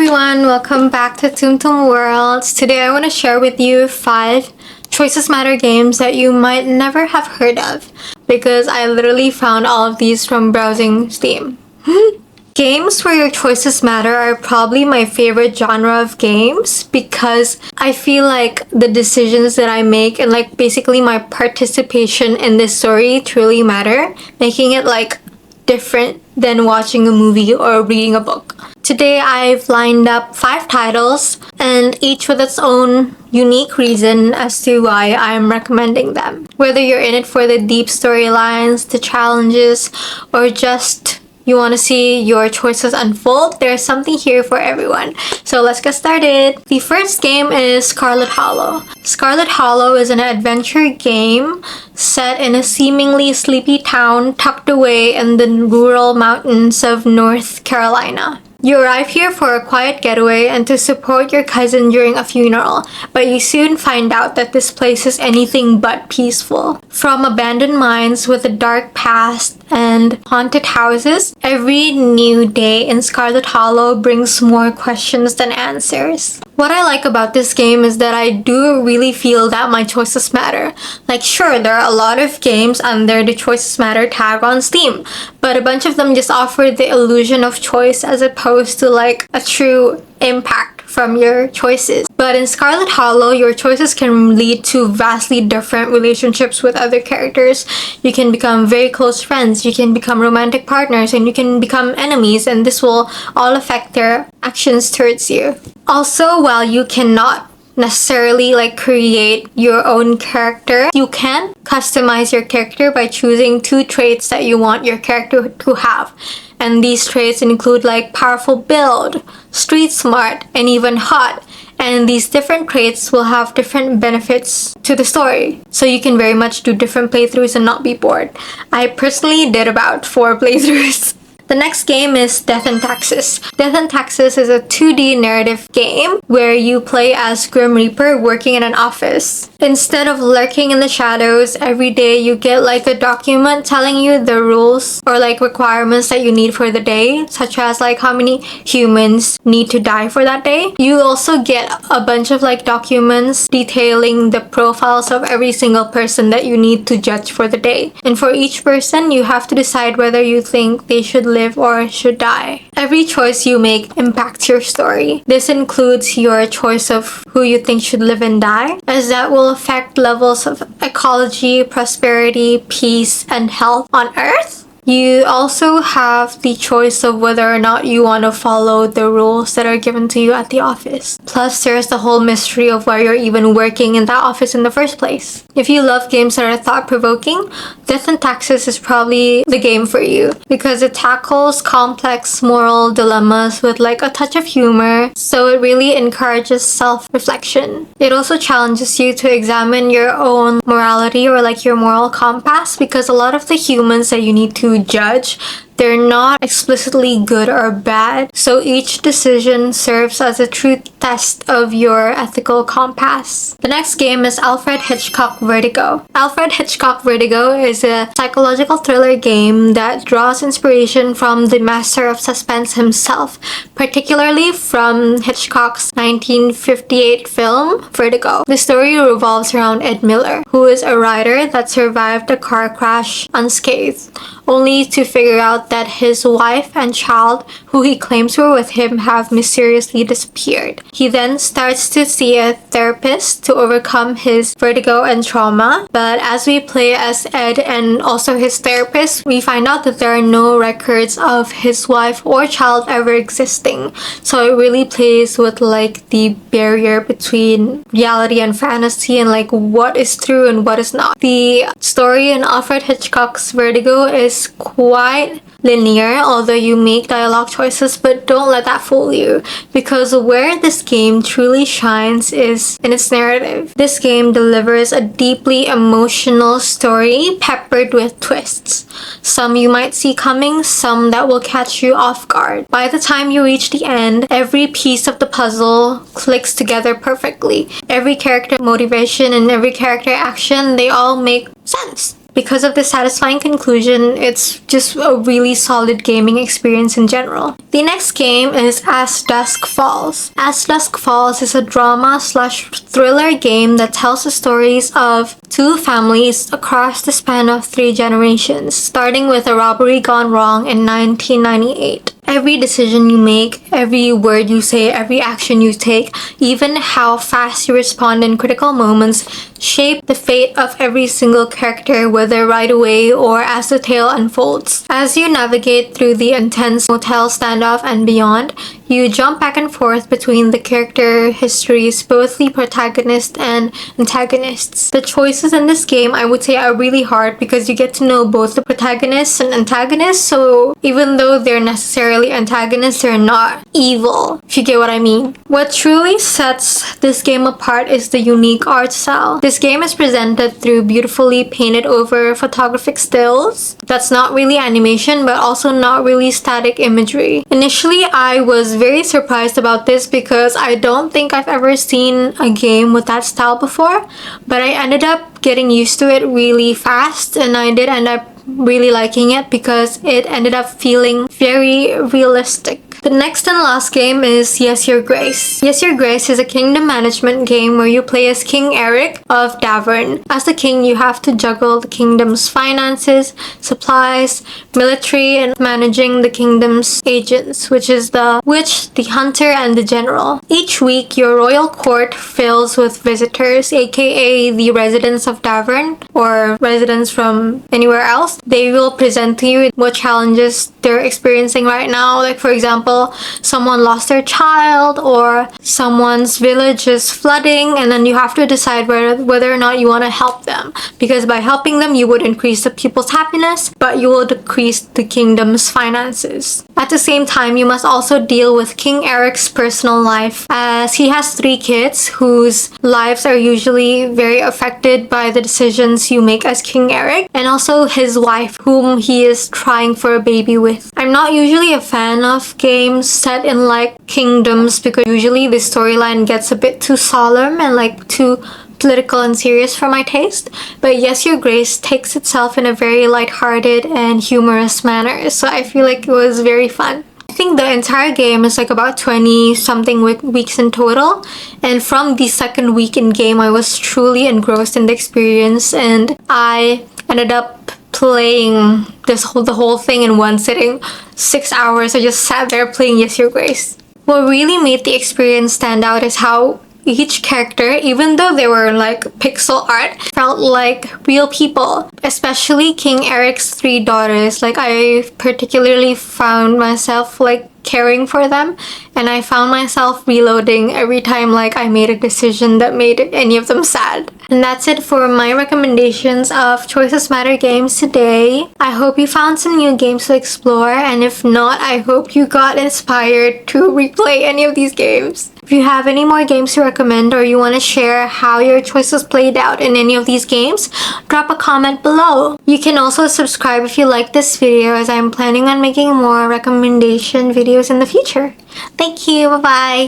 everyone, welcome back to Tum Tum Worlds. Today I want to share with you 5 Choices Matter games that you might never have heard of because I literally found all of these from browsing Steam. Games where your choices matter are probably my favorite genre of games because I feel like the decisions that I make and like basically my participation in this story truly matter, making it like different than watching a movie or reading a book. Today I've lined up 5 titles and each with its own unique reason as to why I'm recommending them. Whether you're in it for the deep storylines, the challenges, or just you want to see your choices unfold, there's something here for everyone. So let's get started. The first game is Scarlet Hollow. Scarlet Hollow is an adventure game set in a seemingly sleepy town tucked away in the rural mountains of North Carolina. You arrive here for a quiet getaway and to support your cousin during a funeral, but you soon find out that this place is anything but peaceful. From abandoned mines with a dark past and haunted houses, every new day in Scarlet Hollow brings more questions than answers. What I like about this game is that I do really feel that my choices matter. Like sure, there are a lot of games under the Choices Matter tag on Steam, but a bunch of them just offer the illusion of choice as opposed to like a true impact from your choices. But in Scarlet Hollow, your choices can lead to vastly different relationships with other characters. You can become very close friends, you can become romantic partners, and you can become enemies, and this will all affect their actions towards you. Also, while you cannot necessarily like create your own character, you can customize your character by choosing 2 traits that you want your character to have. And these traits include like powerful build, street smart, and even hot. And these different traits will have different benefits to the story. So you can very much do different playthroughs and not be bored. I personally did about 4 playthroughs. The next game is Death and Taxes. Death and Taxes is a 2D narrative game where you play as Grim Reaper working in an office. Instead of lurking in the shadows, every day you get like a document telling you the rules or like requirements that you need for the day, such as like how many humans need to die for that day. You also get a bunch of like documents detailing the profiles of every single person that you need to judge for the day. And for each person, you have to decide whether you think they should live or should die. Every choice you make impacts your story. This includes your choice of who you think should live and die, as that will affect levels of ecology, prosperity, peace, and health on Earth. You also have the choice of whether or not you want to follow the rules that are given to you at the office. Plus, there's the whole mystery of why you're even working in that office in the first place. If you love games that are thought-provoking, Death and Taxes is probably the game for you because it tackles complex moral dilemmas with like a touch of humor, so it really encourages self-reflection. It also challenges you to examine your own morality or like your moral compass because a lot of the humans that you need to judge, they're not explicitly good or bad, so each decision serves as a true test of your ethical compass. The next game is Alfred Hitchcock Vertigo. Alfred Hitchcock Vertigo is a psychological thriller game that draws inspiration from the master of suspense himself, particularly from Hitchcock's 1958 film Vertigo. The story revolves around Ed Miller, who is a writer that survived a car crash unscathed, only to figure out that his wife and child, who he claims were with him, have mysteriously disappeared. He then starts to see a therapist to overcome his vertigo and trauma, but as we play as Ed and also his therapist, we find out that there are no records of his wife or child ever existing. So it really plays with like the barrier between reality and fantasy and like what is true and what is not. The story in Alfred Hitchcock's Vertigo is quite linear, although you make dialogue choices, but don't let that fool you because where this game truly shines is in its narrative. This game delivers a deeply emotional story peppered with twists. Some you might see coming, some that will catch you off guard. By the time you reach the end, every piece of the puzzle clicks together perfectly. Every character motivation and every character action, they all make sense. because of the satisfying conclusion, it's just a really solid gaming experience in general. The next game is As Dusk Falls. As Dusk Falls is a drama/thriller game that tells the stories of two families across the span of 3 generations, starting with a robbery gone wrong in 1998. Every decision you make, every word you say, every action you take, even how fast you respond in critical moments, shape the fate of every single character, whether right away or as the tale unfolds. As you navigate through the intense motel standoff and beyond, you jump back and forth between the character histories, both the protagonist and antagonists. The choices in this game, I would say, are really hard because you get to know both the protagonists and antagonists, so even though they're necessarily antagonists, they're not evil, if you get what I mean. What truly sets this game apart is the unique art style. This game is presented through beautifully painted over photographic stills. That's not really animation, but also not really static imagery. Initially, I was very surprised about this because I don't think I've ever seen a game with that style before, but I ended up getting used to it really fast, and I did end up really liking it because it ended up feeling very realistic. The next and last game is Yes Your Grace. Yes Your Grace is a kingdom management game where you play as King Eric of Davern. As the king, you have to juggle the kingdom's finances, supplies, military, and managing the kingdom's agents, which is the witch, the hunter, and the general. Each week, your royal court fills with visitors, aka the residents of Davern, or residents from anywhere else. They will present to you what challenges they're experiencing right now. Like, for example, someone lost their child or someone's village is flooding, and then you have to decide whether or not you want to help them, because by helping them you would increase the people's happiness, but you will decrease the kingdom's finances. At the same time, you must also deal with King Eric's personal life, as he has 3 kids whose lives are usually very affected by the decisions you make as King Eric, and also his wife, whom he is trying for a baby with. I'm not usually a fan of games set in like kingdoms because usually the storyline gets a bit too solemn and like too political and serious for my taste, but Yes Your Grace takes itself in a very lighthearted and humorous manner, so I feel like it was very fun. I think the entire game is like about 20 something weeks in total, and from the second week in game I was truly engrossed in the experience, and I ended up playing the whole thing in one sitting. 6 hours I just sat there playing Yes Your Grace. What really made the experience stand out is how each character, even though they were like pixel art, felt like real people. Especially King Eric's 3 daughters. Like, I particularly found myself like caring for them, and I found myself reloading every time like I made a decision that made any of them sad. And that's it for my recommendations of Choices Matter games today. I hope you found some new games to explore, and if not, I hope you got inspired to replay any of these games. If you have any more games to recommend or you want to share how your choices played out in any of these games, drop a comment below. You can also subscribe if you like this video, as I'm planning on making more recommendation videos in the future. Thank you, bye bye!